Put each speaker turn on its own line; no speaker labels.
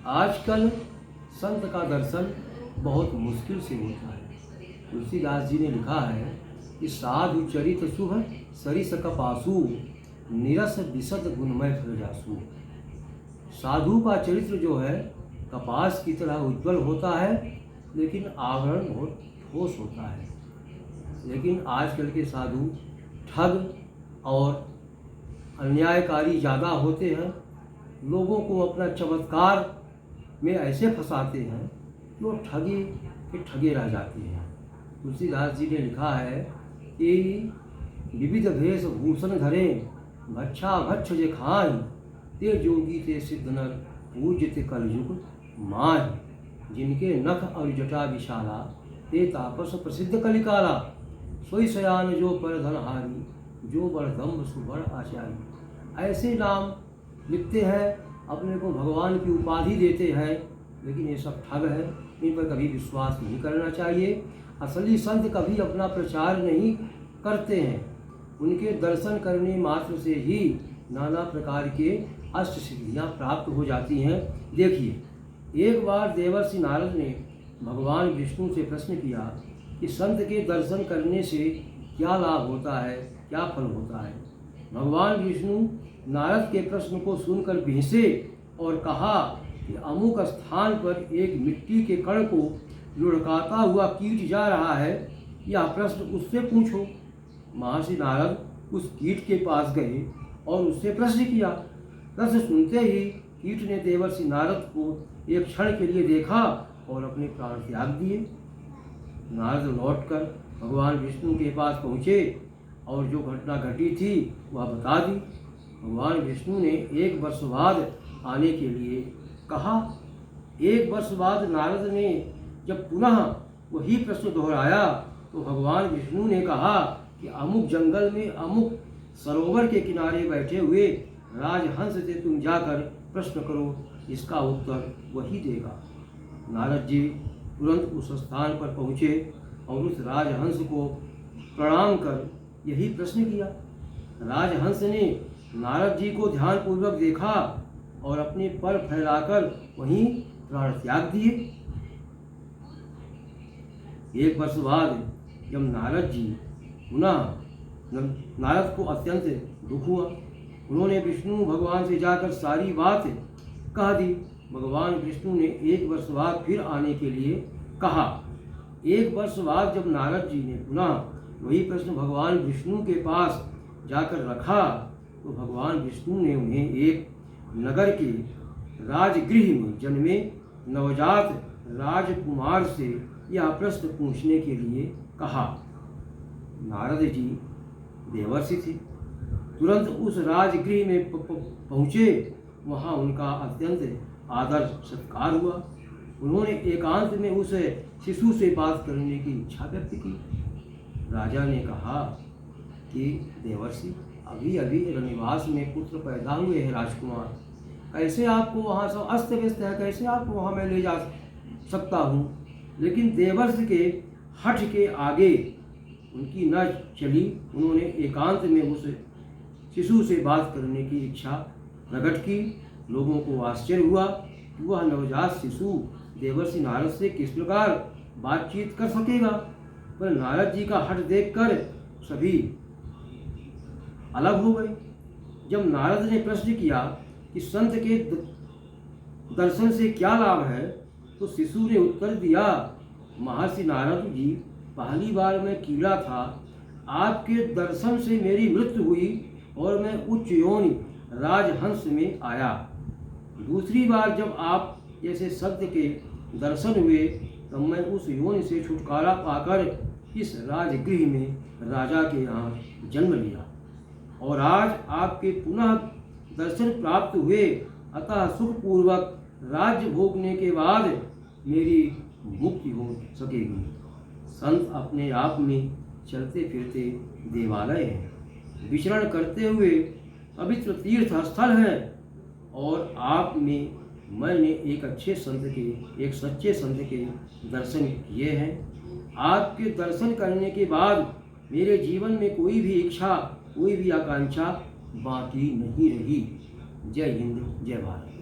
आजकल संत का दर्शन बहुत मुश्किल से होता है। तुलसीदास जी ने लिखा है कि साधु चरित शुभ सरिस कपासु निरस विशद गुणमय फलजासु। साधु का चरित्र जो है कपास की तरह उज्जवल होता है, लेकिन आवरण बहुत ठोस होता है। लेकिन आजकल के साधु ठग और अन्यायकारी ज़्यादा होते हैं। लोगों को अपना चमत्कार में ऐसे फंसाते हैं कि वो ठगे के ठगे रह जाते हैं। तुलसीदास जी ने लिखा है कि विविध भेष भूषण धरे भच्छा भक्ष जे खाई ते जोगी ते सिद्ध नर पूज्य कलयुग माही। जिनके नख और जटा विशाला ते तापस प्रसिद्ध कलिकाला। सोई सयान जो पर धनहारी जो बड़ दम्भ सुबड़ आचारी। ऐसे नाम लिखते हैं, अपने को भगवान की उपाधि देते हैं, लेकिन ये सब ठग है। इन पर कभी विश्वास नहीं करना चाहिए। असली संत कभी अपना प्रचार नहीं करते हैं। उनके दर्शन करने मात्र से ही नाना प्रकार के अष्ट सिद्धियाँ प्राप्त हो जाती हैं। देखिए, एक बार देवर्षि नारद ने भगवान विष्णु से प्रश्न किया कि संत के दर्शन करने से क्या लाभ होता है, क्या फल होता है। भगवान विष्णु नारद के प्रश्न को सुनकर बिहसे और कहा कि अमुक स्थान पर एक मिट्टी के कण को लुढ़काता हुआ कीट जा रहा है, यह प्रश्न उससे पूछो। महर्षि नारद उस कीट के पास गए और उससे प्रश्न किया। प्रश्न सुनते ही कीट ने देवर्षि नारद को एक क्षण के लिए देखा और अपने प्राण त्याग दिए। नारद लौटकर भगवान विष्णु के पास पहुँचे और जो घटना घटी थी वह बता दी। भगवान विष्णु ने 1 वर्ष बाद आने के लिए कहा। 1 वर्ष बाद नारद ने जब पुनः वही प्रश्न दोहराया तो भगवान विष्णु ने कहा कि अमुक जंगल में अमुक सरोवर के किनारे बैठे हुए राजहंस से तुम जाकर प्रश्न करो, इसका उत्तर वही देगा। नारद जी तुरंत उस स्थान पर पहुँचे और उस राजहंस को प्रणाम कर यही प्रश्न किया। राजहंस ने नारद जी को ध्यानपूर्वक देखा और अपने पर फैलाकर वहीं प्राण त्याग दिए। 1 वर्ष बाद जब नारद को अत्यंत दुख हुआ। उन्होंने विष्णु भगवान से जाकर सारी बात कह दी। भगवान विष्णु ने 1 वर्ष बाद फिर आने के लिए कहा। 1 वर्ष बाद जब नारद जी ने पुनः वही प्रश्न भगवान विष्णु के पास जाकर रखा तो भगवान विष्णु ने उन्हें एक नगर के राजगृह में जन्मे नवजात राजकुमार से यह प्रश्न पूछने के लिए कहा। नारद जी देवर्षि थे, तुरंत उस राजगृह में पहुँचे। वहाँ उनका अत्यंत आदर सत्कार हुआ। उन्होंने एकांत में उस शिशु से बात करने की इच्छा व्यक्त की। राजा ने कहा कि देवर्षि, अभी अभी रनिवास में पुत्र पैदा हुए हैं राजकुमार, कैसे आपको वहाँ सब अस्त व्यस्त है, कैसे आपको वहाँ मैं ले जा सकता हूँ। लेकिन देवर्षि के हठ के आगे उनकी न चली। उन्होंने एकांत में उस शिशु से बात करने की इच्छा प्रकट की। लोगों को आश्चर्य हुआ कि वह नवजात शिशु देवर्षि नारद से किस प्रकार बातचीत कर सकेगा। पर नारद जी का हठ देखकर सभी अलग हो गए। जब नारद ने प्रश्न किया कि संत के दर्शन से क्या लाभ है, तो शिशु ने उत्तर दिया, महर्षि नारद जी, पहली बार मैं कीड़ा था, आपके दर्शन से मेरी मृत्यु हुई और मैं उच्च योनि राजहंस में आया। दूसरी बार जब आप जैसे संत के दर्शन हुए तब मैं उस योनि से छुटकारा पाकर इस राजगृह में राजा के यहाँ जन्म लिया और आज आपके पुनः दर्शन प्राप्त हुए। अतः सुखपूर्वक राज्य भोगने के बाद मेरी मुक्ति हो सकेगी। संत अपने आप में चलते फिरते देवालय हैं, विचरण करते हुए पवित्र तीर्थ स्थल हैं और आप में मैंने एक अच्छे संत के, एक सच्चे संत के दर्शन किए हैं। आपके दर्शन करने के बाद मेरे जीवन में कोई भी इच्छा, कोई भी आकांक्षा बाकी नहीं रही। जय हिंद, जय भारत।